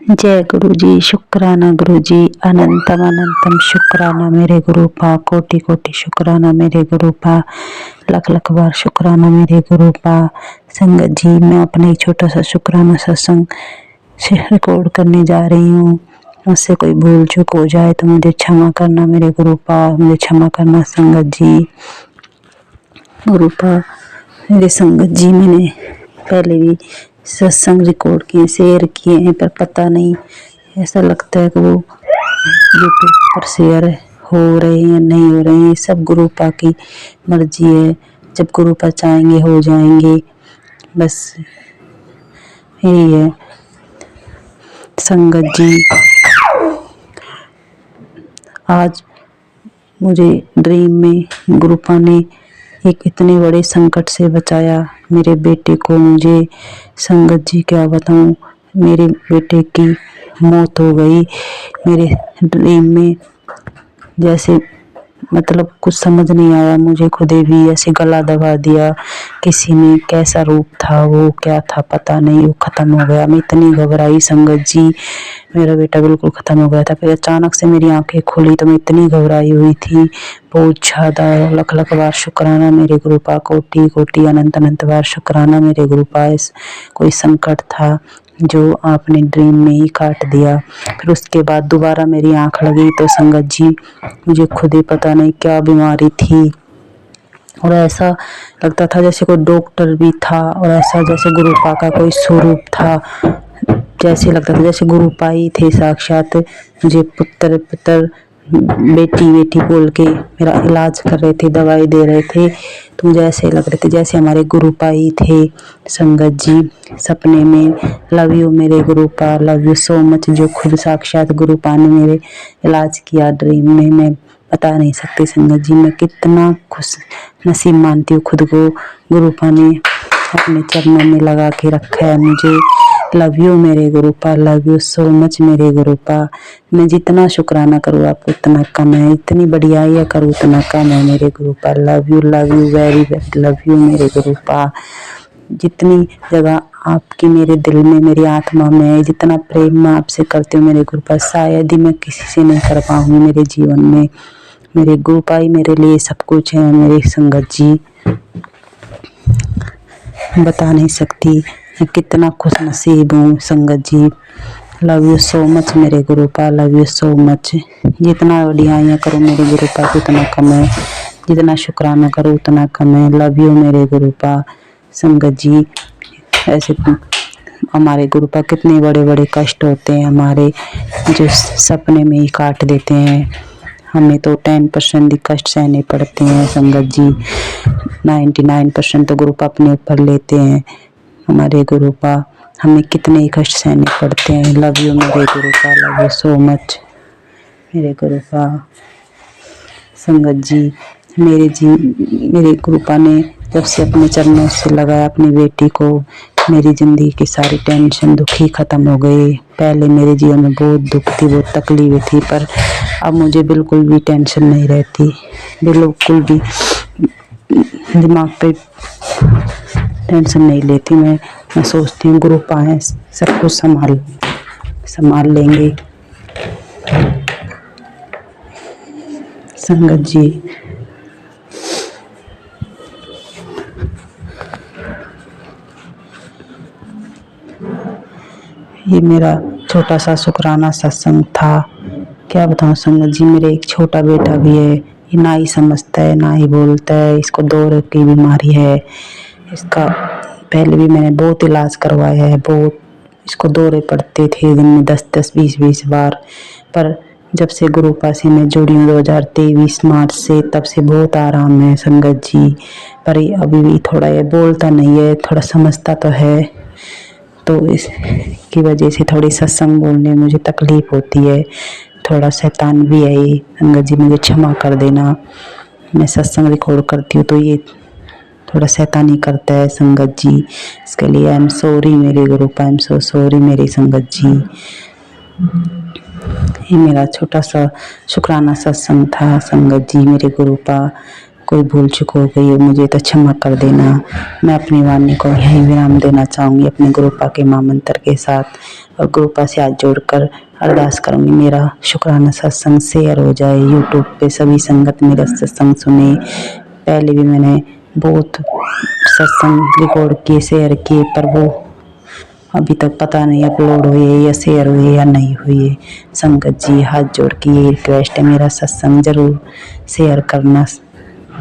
जय गुरु जी, शुक्राना गुरु जी, अनंतम अनंतम शुक्राना मेरे गुरु पा, कोटि कोटि शुक्राना मेरे गुरु पा, लख लख बार शुक्राना मेरे गुरु पा। संगत जी, मैं अपने एक छोटा सा शुक्राना सत्संग से रिकॉर्ड करने जा रही हूँ। मुझसे कोई भूल चूक हो जाए तो मुझे क्षमा करना मेरे गुरु पा, मुझे क्षमा करना संगत जी। गुरु पा मेरे संगत जी, मैंने पहले भी सत्संग रिकॉर्ड किए, शेयर किए हैं, पर पता नहीं, ऐसा लगता है कि वो यूट्यूब पर शेयर हो रहे हैं नहीं हो रहे हैं। सब गुरु पा की मर्जी है, जब गुरु पा चाहेंगे हो जाएंगे, बस यही है। संगत जी, आज मुझे ड्रीम में गुरु पा ने एक इतने बड़े संकट से बचाया मेरे बेटे को। मुझे संगत जी क्या बताऊं, मेरे बेटे की मौत हो गई मेरे ड्रीम में। जैसे मतलब कुछ समझ नहीं आया मुझे, खुद भी ऐसे गला दबा दिया किसी ने। कैसा रूप था वो, क्या था पता नहीं, वो खत्म हो गया। मैं इतनी घबराई संगत जी, मेरा बेटा बिल्कुल खत्म हो गया था। फिर अचानक से मेरी आंखें खुली तो मैं इतनी घबराई हुई थी बहुत ज्यादा। लख लख बार शुक्राना मेरे गुरु पा, कोटि कोटि अनंत अनंत बार शुक्राना मेरे गुरु पा। कोई संकट था जो आपने ड्रीम में ही काट दिया। फिर उसके बाद दोबारा मेरी आंख लगी तो संगत जी, मुझे खुद ही पता नहीं क्या बीमारी थी, और ऐसा लगता था जैसे कोई डॉक्टर भी था, और ऐसा जैसे गुरु पा का कोई स्वरूप था। जैसे लगता था जैसे गुरु पा ही थे साक्षात, मुझे पुत्र पुत्र बेटी बेटी बोल के मेरा इलाज कर रहे थे, दवाई दे रहे थे। तो मुझे ऐसे लग रहे थे जैसे हमारे गुरु पा ही थे संगत जी, सपने में। लव यू मेरे गुरु पा, लव यू सो मच, जो खुद साक्षात गुरु पा ने मेरे इलाज किया ड्रीम में। मैं बता नहीं सकती संगत जी, मैं कितना खुश नसीब मानती हूँ खुद को। गुरु पा ने अपने चरणों में लगा के रखा है मुझे। लव यू मेरे गुरु पा, लव यू सो मच मेरे गुरु पा। मैं जितना शुक्राना करूँ आपको उतना कम है, इतनी बढ़िया करूँ उतना कम है मेरे गुरु पा। Love you very very love you मेरे गुरु पा। जितनी जगह आपकी मेरे दिल में, मेरी आत्मा में है, जितना प्रेम मैं आपसे करती हूँ मेरे गुरु पा, शायद ही मैं किसी से नहीं कर पाऊंगी मेरे जीवन में। मेरे गुरु पा ही मेरे लिए सब कुछ है मेरी संगत जी, बता नहीं सकती मैं कितना खुश नसीब हूँ संगत जी। लव यू सो मच मेरे गुरु पा, लव यू सो मच। जितना बढ़िया करो मेरे गुरु पा उतना कम है, जितना शुक्राना करो उतना कम है। लव यू मेरे गुरु पा। संगत जी, ऐसे हमारे गुरु पा कितने बड़े बड़े कष्ट होते हैं हमारे, जो सपने में ही काट देते हैं। हमें तो 10% ही कष्ट सहने पड़ते हैं संगत जी, 99% तो गुरु पा अपने ऊपर लेते हैं। हमारे गुरु पा हमें कितने ही कष्ट सहने पड़ते हैं। लव यू मेरे गुरु पा, लव यू सो मच मेरे गुरु पा। संगत जी, मेरे गुरु पा ने जब से अपने चरणों से लगाया अपनी बेटी को, मेरी ज़िंदगी की सारी टेंशन दुख ही ख़त्म हो गए। पहले मेरे जीवन में बहुत दुख थी, बहुत तकलीफ़ें थी, पर अब मुझे बिल्कुल भी टेंशन नहीं रहती, बिल्कुल भी दिमाग पे टेंशन नहीं लेती। मैं सोचती हूँ गुरु पा हैं, सब कुछ संभाल लेंगे। संगत जी, ये मेरा छोटा सा शुक्राना सत्संग था। क्या बताऊँ संगत जी, मेरे एक छोटा बेटा भी है, ये ना ही समझता है ना ही बोलता है। इसको दौरे की बीमारी है, इसका पहले भी मैंने बहुत इलाज करवाया है, बहुत इसको दौरे पड़ते थे दिन में 10-10 20-20 बार। पर जब से गुरु पा से मैं जुड़ी हूँ 2023 मार्च से, तब से बहुत आराम है संगत जी। पर ये अभी भी थोड़ा ये बोलता नहीं है, थोड़ा समझता तो है, तो इसकी वजह से थोड़ी सत्संग बोलने में मुझे तकलीफ होती है। थोड़ा शैतान भी है ये संगत जी, मुझे क्षमा कर देना। मैं सत्संग रिकॉर्ड करती हूँ तो ये थोड़ा शैतानी करता है संगत जी, इसके लिए आई एम सॉरी मेरे गुरु पा, आई एम सो सॉरी मेरी संगत जी। ये मेरा छोटा सा शुक्राना सत्संग था संगत जी, मेरे गुरु पा कोई भूल चूक हो गई हो मुझे तो क्षमा कर देना। मैं अपनी वाणी को यहीं विराम देना चाहूँगी अपने गुरुपा के महामंत्र के साथ, और गुरुपा से हाथ जोड़कर अरदास करूँगी मेरा शुक्राना सत्संग शेयर हो जाए यूट्यूब पे, सभी संगत मेरा सत्संग सुने। पहले भी मैंने बहुत सत्संग रिकॉर्ड किए, शेयर किए, पर वो अभी तक पता नहीं अपलोड हुए या शेयर हुए या नहीं हुए। संगत जी हाथ जोड़ के ये रिक्वेस्ट है, मेरा सत्संग जरूर शेयर करना।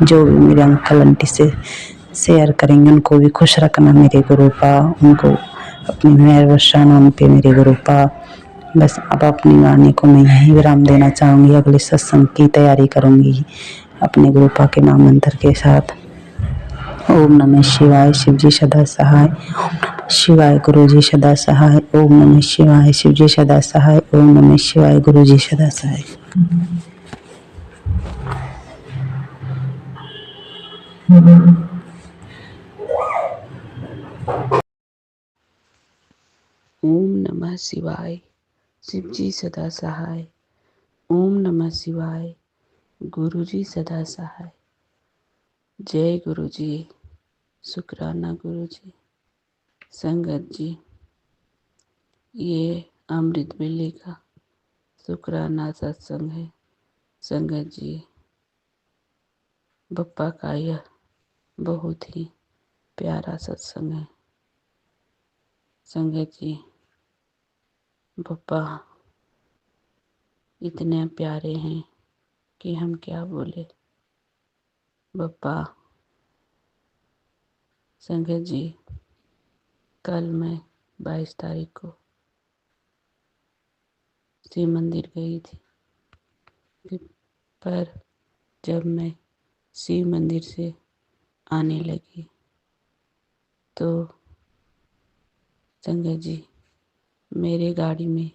जो भी मेरे अंकल आंटी से शेयर करेंगे उनको भी खुश रखना मेरे गुरुपा, उनको अपनी मेहर वर्षाना उन पे मेरे गुरुपा। बस अब अपनी वाणी को मैं यहीं विराम देना चाहूँगी, अगले सत्संग की तैयारी करूँगी अपने गुरुपा के महामंत्र के साथ। ओम नमः शिवाय, शिव जी सदा सहाय। ओम नमः शिवाय, गुरु जी सदा सहाय। ओम नमः शिवाय, शिव जी सदा सहाय। ओम नमः शिवाय, गुरु जी सदा सहाय। ओम नमः शिवाय, शिव जी सदा सहाय। ओम नमः शिवाय, गुरु जी सदा सहाय। जय गुरु जी, शुक्राना गुरु जी। संगत जी, ये अमृत वेले का शुक्राना सत्संग है। संगत जी, बप्पा का यह बहुत ही प्यारा सत्संग है। संगत जी, बप्पा इतने प्यारे हैं कि हम क्या बोले। बप्पा, संगत जी, कल मैं 22 तारीख को शिव मंदिर गई थी, पर जब मैं शिव मंदिर से आने लगी तो संगत जी, मेरे गाड़ी में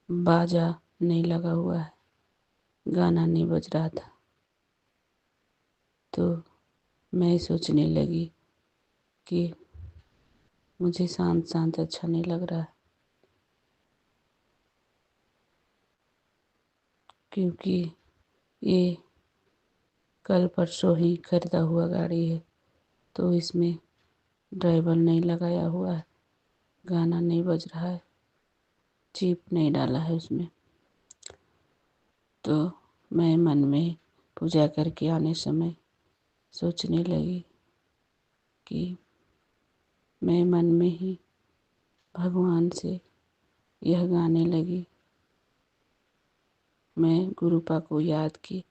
बाजा नहीं लगा हुआ है, गाना नहीं बज रहा था। तो मैं सोचने लगी कि मुझे शांत शांत अच्छा नहीं लग रहा है, क्योंकि ये कल परसों ही खरीदा हुआ गाड़ी है, तो इसमें ड्राइवर नहीं लगाया हुआ है, गाना नहीं बज रहा है, चिप नहीं डाला है उसमें। तो मैं मन में पूजा करके आने समय सोचने लगी कि मैं मन में ही भगवान से यह गाने लगी। मैं गुरुपा को याद की।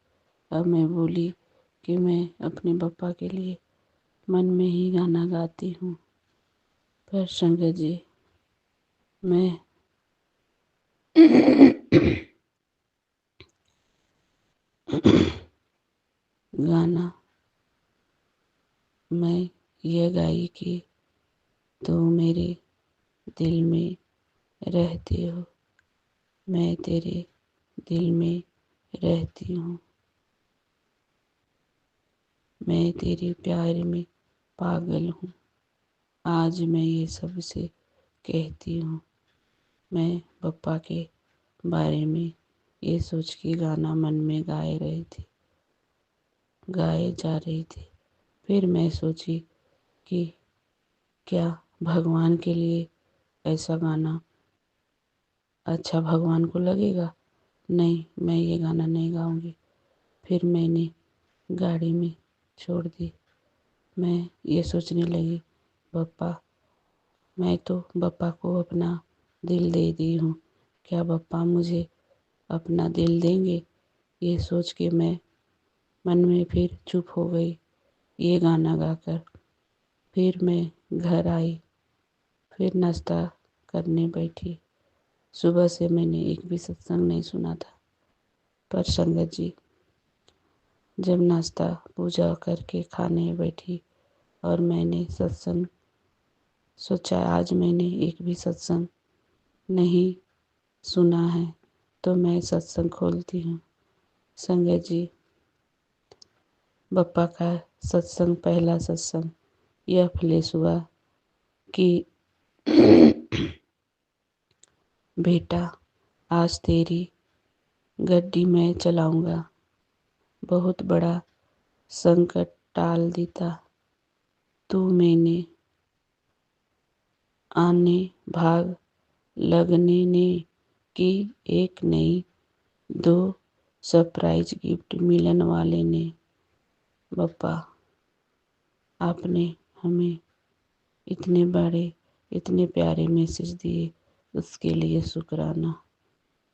अब मैं बोली कि मैं अपने बप्पा के लिए मन में ही गाना गाती हूँ। पर संगत जी, मैं गाना मैं यह गाई कि तो मेरे दिल में रहते हो, मैं तेरे दिल में रहती हूँ, मैं तेरे प्यार में पागल हूँ। आज मैं ये सबसे कहती हूँ। मैं बप्पा के बारे में ये सोच के गाना मन में गाए जा रही थी। फिर मैं सोची कि क्या भगवान के लिए ऐसा गाना अच्छा भगवान को लगेगा? नहीं, मैं ये गाना नहीं गाऊंगी। फिर मैंने गाड़ी में छोड़ दी। मैं ये सोचने लगी, बप्पा, मैं तो बप्पा को अपना दिल दे दी हूँ, क्या बप्पा मुझे अपना दिल देंगे? ये सोच के मैं मन में फिर चुप हो गई ये गाना गाकर। फिर मैं घर आई, फिर नाश्ता करने बैठी। सुबह से मैंने एक भी सत्संग नहीं सुना था। पर संगत जी, जब नाश्ता पूजा करके खाने बैठी और मैंने सत्संग सोचा आज मैंने एक भी सत्संग नहीं सुना है, तो मैं सत्संग खोलती हूँ। संगत जी, बप्पा का सत्संग, पहला सत्संग यह फ्लैश हुआ कि बेटा, आज तेरी गड्डी मैं चलाऊंगा। बहुत बड़ा संकट टाल देता। तू मैंने आने भाग लगने ने की एक नई दो सरप्राइज गिफ्ट मिलन वाले ने। बप्पा, आपने हमें इतने बड़े इतने प्यारे मैसेज दिए, उसके लिए शुक्राना।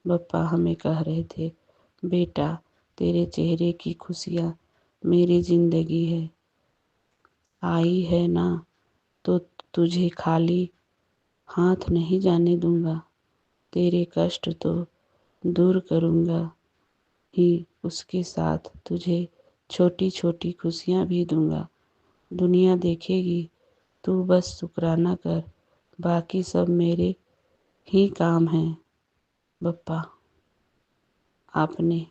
बप्पा हमें कह रहे थे, बेटा तेरे चेहरे की खुशियाँ मेरी जिंदगी है, आई है ना तो तुझे खाली हाथ नहीं जाने दूंगा, तेरे कष्ट तो दूर करूंगा ही, उसके साथ तुझे छोटी छोटी खुशियाँ भी दूंगा। दुनिया देखेगी, तू बस शुक्राना कर, बाकी सब मेरे ही काम हैं। बप्पा, आपने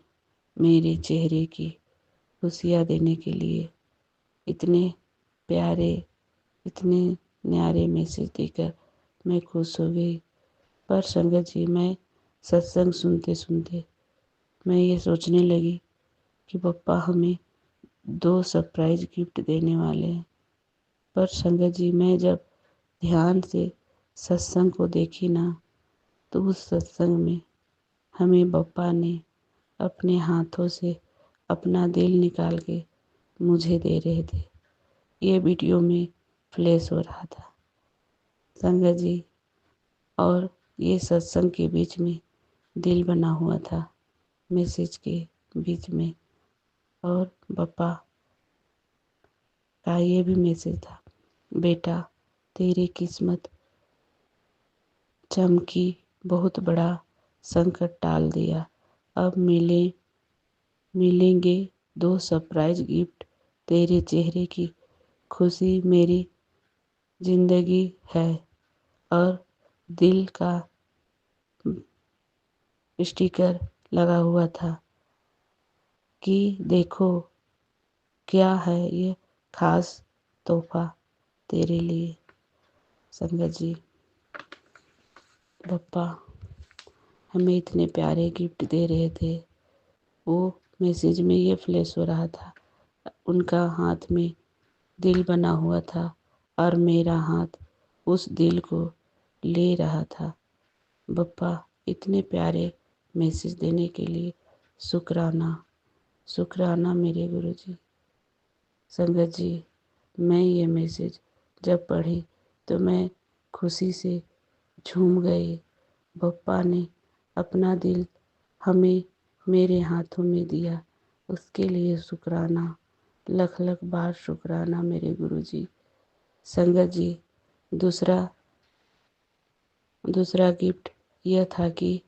मेरे चेहरे की खुशियाँ देने के लिए इतने प्यारे इतने न्यारे मैसेज देकर मैं खुश हो गई। पर संगत जी, मैं सत्संग सुनते सुनते मैं ये सोचने लगी कि पप्पा हमें दो सरप्राइज गिफ्ट देने वाले हैं। पर संगत जी, मैं जब ध्यान से सत्संग को देखी ना, तो उस सत्संग में हमें पप्पा ने अपने हाथों से अपना दिल निकाल के मुझे दे रहे थे। ये वीडियो में फ्लैश हो रहा था संगत जी, और ये सत्संग के बीच में दिल बना हुआ था, मैसेज के बीच में, और पप्पा का ये भी मैसेज था, बेटा तेरी किस्मत चमकी, बहुत बड़ा संकट टाल दिया, अब मिलेंगे दो सरप्राइज गिफ्ट, तेरे चेहरे की खुशी मेरी जिंदगी है, और दिल का स्टिकर लगा हुआ था कि देखो क्या है ये खास तोहफा तेरे लिए। संगत जी, पप्पा हमें इतने प्यारे गिफ्ट दे रहे थे, वो मैसेज में ये फ्लैश हो रहा था, उनका हाथ में दिल बना हुआ था और मेरा हाथ उस दिल को ले रहा था। बप्पा इतने प्यारे मैसेज देने के लिए शुक्राना, शुक्राना मेरे गुरुजी। संगत जी, मैं ये मैसेज जब पढ़ी तो मैं खुशी से झूम गई। बप्पा ने अपना दिल हमें मेरे हाथों में दिया, उसके लिए शुक्राना, लख लख बार शुक्राना मेरे गुरुजी। संगत जी, दूसरा दूसरा गिफ्ट यह था कि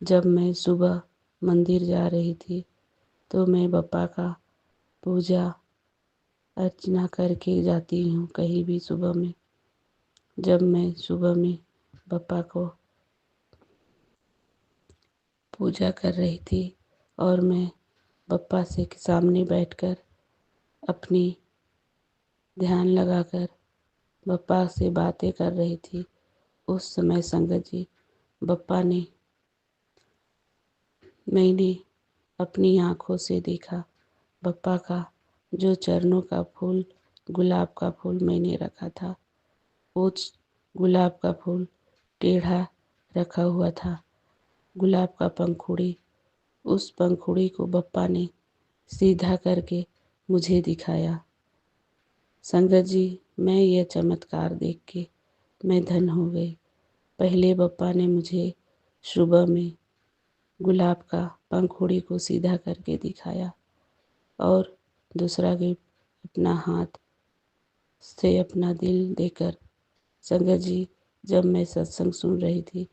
जब मैं सुबह मंदिर जा रही थी तो मैं बप्पा का पूजा अर्चना करके जाती हूँ कहीं भी सुबह में। जब मैं सुबह में बप्पा को पूजा कर रही थी और मैं बप्पा से सामने बैठकर अपनी ध्यान लगाकर बप्पा से बातें कर रही थी, उस समय संगत जी बप्पा ने मैंने अपनी आँखों से देखा बप्पा का जो चरणों का फूल गुलाब का फूल मैंने रखा था, वो गुलाब का फूल टेढ़ा रखा हुआ था। गुलाब का पंखुड़ी, उस पंखुड़ी को बप्पा ने सीधा करके मुझे दिखाया। संगत जी, मैं यह चमत्कार देख के मैं धन्य हो गई। पहले बप्पा ने मुझे सुबह में गुलाब का पंखुड़ी को सीधा करके दिखाया, और दूसरा गिफ्ट अपना हाथ से अपना दिल देकर। संगत जी, जब मैं सत्संग सुन रही थी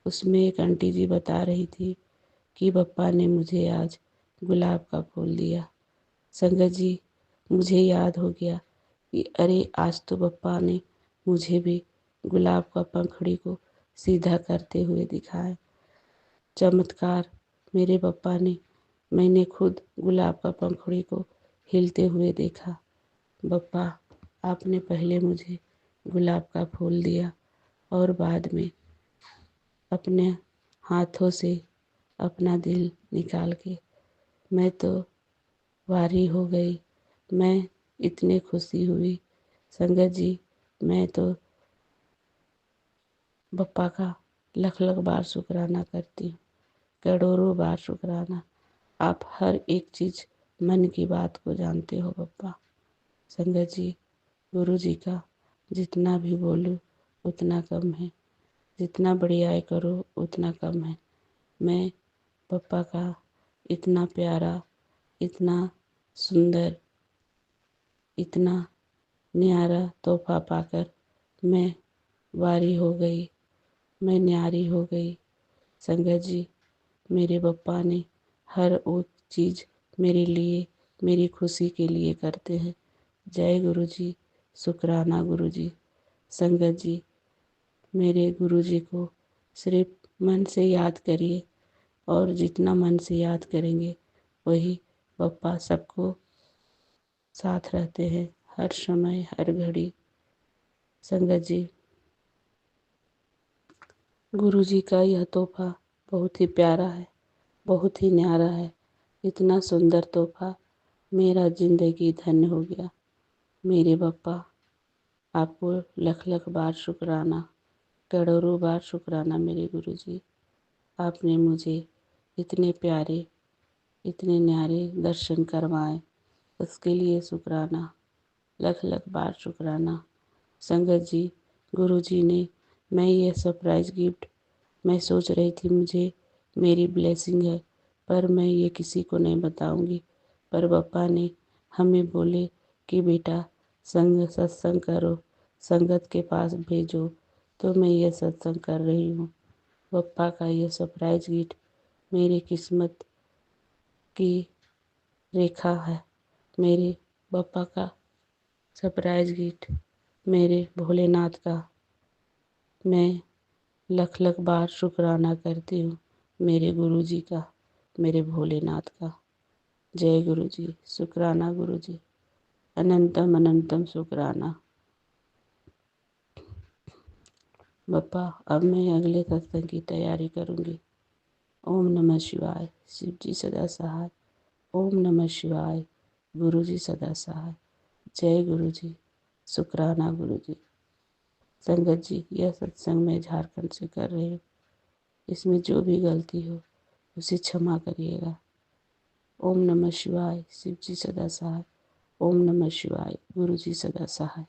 उसमें एक आंटी जी बता रही थी कि बप्पा ने मुझे आज गुलाब का फूल दिया। संगत जी, मुझे याद हो गया कि अरे आज तो बप्पा ने मुझे भी गुलाब का पंखुड़ी को सीधा करते हुए दिखाया। चमत्कार मेरे बप्पा ने, मैंने खुद गुलाब का पंखुड़ी को हिलते हुए देखा। बप्पा, आपने पहले मुझे गुलाब का फूल दिया और बाद में अपने हाथों से अपना दिल निकाल के, मैं तो वारी हो गई। मैं इतनी खुशी हुई संगत जी, मैं तो बप्पा का लख लख बार शुक्राना करती हूँ, करोड़ों बार शुक्राना। आप हर एक चीज़ मन की बात को जानते हो बप्पा। संगत जी, गुरु जी का जितना भी बोलूँ उतना कम है, जितना बढ़ियाई करो उतना कम है। मैं पप्पा का इतना प्यारा, इतना सुंदर, इतना न्यारा तोहफ़ा पाकर मैं वारी हो गई, मैं न्यारी हो गई। संगत जी, मेरे पप्पा ने हर वो चीज़ मेरे लिए, मेरी खुशी के लिए करते हैं। जय गुरु जी, शुक्राना गुरु जी। संगत जी, मेरे गुरु जी को सिर्फ मन से याद करिए, और जितना मन से याद करेंगे वही पप्पा सबको साथ रहते हैं, हर समय हर घड़ी। संगत जी, गुरु जी का यह तोहफ़ा बहुत ही प्यारा है, बहुत ही न्यारा है। इतना सुंदर तोहफ़ा, मेरा ज़िंदगी धन्य हो गया। मेरे पप्पा, आपको लख लख बार शुक्राना, करोड़ों बार शुक्राना मेरे गुरु जी। आपने मुझे इतने प्यारे, इतने न्यारे दर्शन करवाए, उसके लिए शुक्राना, लख लख बार शुक्राना। संगत जी, गुरु जी ने, मैं ये सरप्राइज़ गिफ्ट, मैं सोच रही थी मुझे मेरी ब्लेसिंग है, पर मैं ये किसी को नहीं बताऊंगी। पर पप्पा ने हमें बोले कि बेटा सत्संग करो, संगत के पास भेजो, तो मैं ये सत्संग कर रही हूँ। पप्पा का ये सरप्राइज़ गिफ्ट मेरी किस्मत की रेखा है। मेरे पप्पा का सरप्राइज़ गिफ्ट मेरे भोलेनाथ का मैं लख लख बार शुक्राना करती हूँ, मेरे गुरु जी का, मेरे भोलेनाथ का। जय गुरु जी, शुक्राना गुरु जी, अनंतम अनंतम शुक्राना। बप्पा, अब मैं अगले सत्संग की तैयारी करूँगी। ओम नमः शिवाय, शिव जी सदा सहाय। ओम नमः शिवाय, गुरु जी सदा सहाय। जय गुरु जी, शुक्राना गुरु जी। संगत जी, यह सत्संग मैं झारखंड से कर रही हूँ। इसमें जो भी गलती हो उसे क्षमा करिएगा। ओम नमः शिवाय, शिव जी सदा सहाय। ओम नमः शिवाय, गुरु जी सदा सहाय।